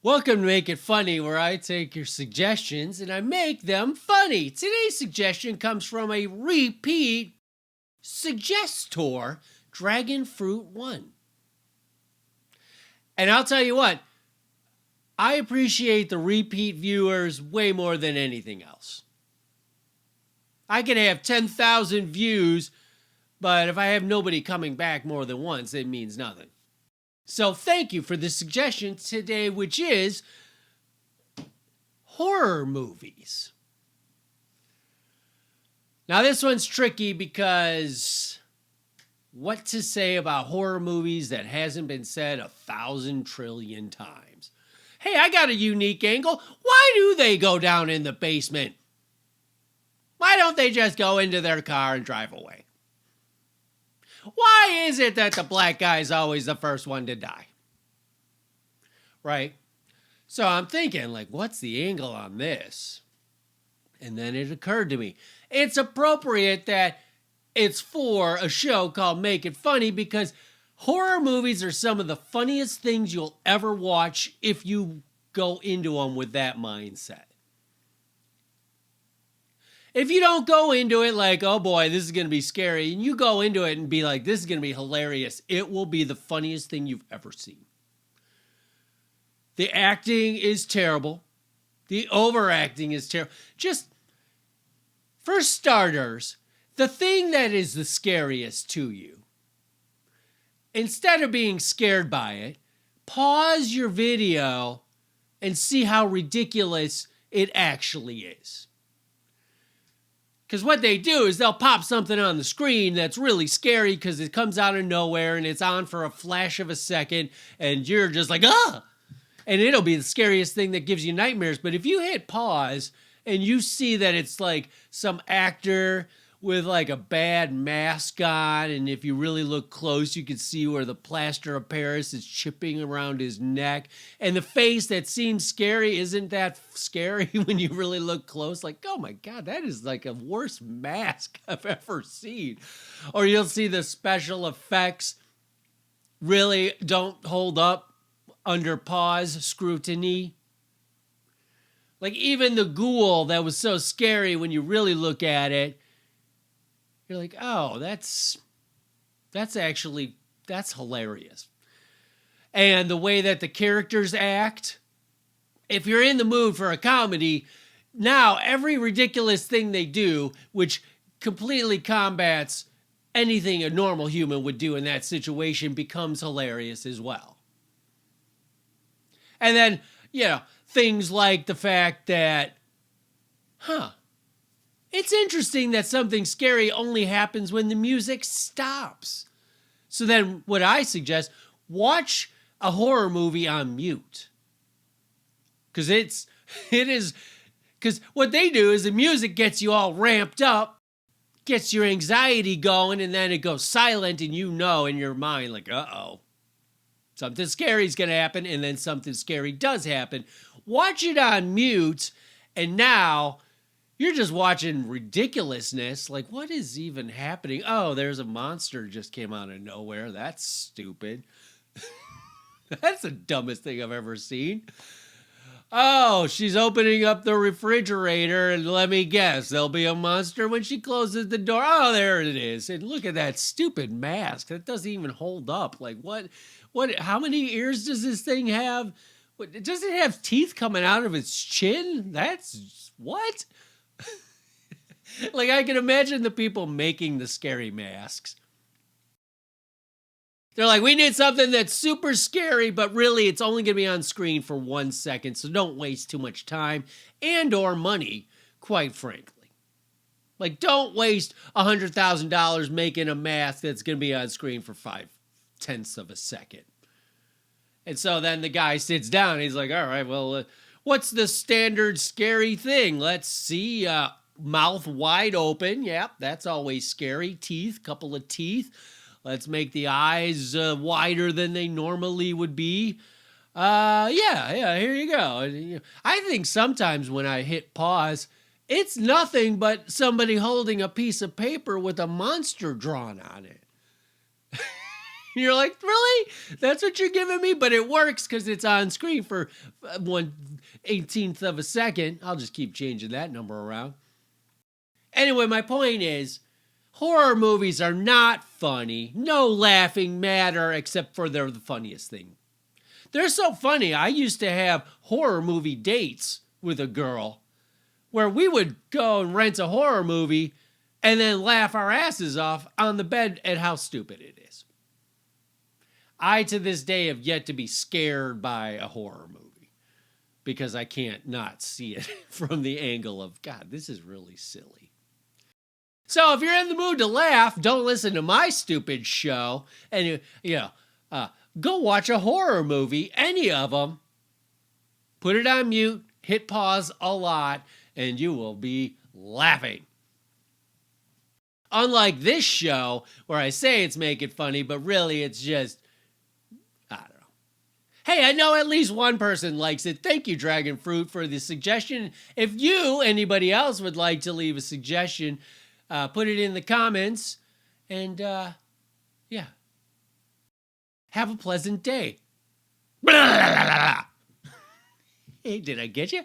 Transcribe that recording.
Welcome to Make It Funny, where I take your suggestions and I make them funny. Today's suggestion comes from a repeat suggestor, Dragon Fruit 1. And I'll tell you what, I appreciate the repeat viewers way more than anything else. I can have 10,000 views, but if I have nobody coming back more than once, it means nothing. So thank you for the suggestion today, which is horror movies. Now this one's tricky because what to say about horror movies that hasn't been said 1,000 trillion times? Hey, I got a unique angle. Why do they go down in the basement? Why don't they just go into their car and drive away? Why is it that the black guy is always the first one to die? Right? So I'm thinking, like, what's the angle on this? And then it occurred to me, it's appropriate that it's for a show called Make It Funny because horror movies are some of the funniest things you'll ever watch if you go into them with that mindset. If you don't go into it like, oh boy, this is going to be scary, and you go into it and be like, this is going to be hilarious, it will be the funniest thing you've ever seen. The acting is terrible. The overacting is terrible. Just, for starters, the thing that is the scariest to you, instead of being scared by it, pause your video and see how ridiculous it actually is. Because what they do is they'll pop something on the screen that's really scary because it comes out of nowhere and it's on for a flash of a second and you're just like, ah! And it'll be the scariest thing that gives you nightmares. But if you hit pause and you see that it's like some actor with like a bad mask on, and if you really look close, you can see where the plaster of Paris is chipping around his neck, and the face that seems scary isn't that scary when you really look close. Like, oh my God, that is like a worst mask I've ever seen. Or you'll see the special effects really don't hold up under pause scrutiny. Like even the ghoul that was so scary when you really look at it, you're like, oh, that's hilarious. And the way that the characters act, if you're in the mood for a comedy, now every ridiculous thing they do, which completely combats anything a normal human would do in that situation, becomes hilarious as well. And then, things like the fact that, it's interesting that something scary only happens when the music stops. So then what I suggest, watch a horror movie on mute. Because because what they do is the music gets you all ramped up, gets your anxiety going, and then it goes silent and you know in your mind, like, uh-oh, something scary is going to happen, and then something scary does happen. Watch it on mute, and now you're just watching ridiculousness. Like, what is even happening? Oh, there's a monster just came out of nowhere. That's stupid. That's the dumbest thing I've ever seen. Oh, she's opening up the refrigerator, and let me guess, there'll be a monster when she closes the door. Oh, there it is. And look at that stupid mask. That doesn't even hold up. Like, what, how many ears does this thing have? Does it have teeth coming out of its chin? That's, what? Like, I can imagine the people making the scary masks. They're like, we need something that's super scary, but really it's only going to be on screen for 1 second, so don't waste too much time and or money, quite frankly. Like, don't waste $100,000 making a mask that's going to be on screen for 0.5 of a second. And so then the guy sits down, and he's like, all right, well, what's the standard scary thing? Let's see, mouth wide open. Yep, that's always scary. Teeth, couple of teeth. Let's make the eyes wider than they normally would be. Yeah, here you go. I think sometimes when I hit pause, it's nothing but somebody holding a piece of paper with a monster drawn on it. You're like, really? That's what you're giving me? But it works because it's on screen for 1/18th of a second. I'll just keep changing that number around. Anyway, my point is, horror movies are not funny. No laughing matter except for they're the funniest thing. They're so funny. I used to have horror movie dates with a girl where we would go and rent a horror movie and then laugh our asses off on the bed at how stupid it is. I, to this day, have yet to be scared by a horror movie because I can't not see it from the angle of, God, this is really silly. So if you're in the mood to laugh, don't listen to my stupid show and, go watch a horror movie, any of them. Put it on mute, hit pause a lot, and you will be laughing. Unlike this show, where I say it's making funny, but really it's just, I don't know. Hey, I know at least one person likes it. Thank you, Dragon Fruit, for the suggestion. If you, anybody else, would like to leave a suggestion, put it in the comments. And, yeah. Have a pleasant day. Hey, did I get you?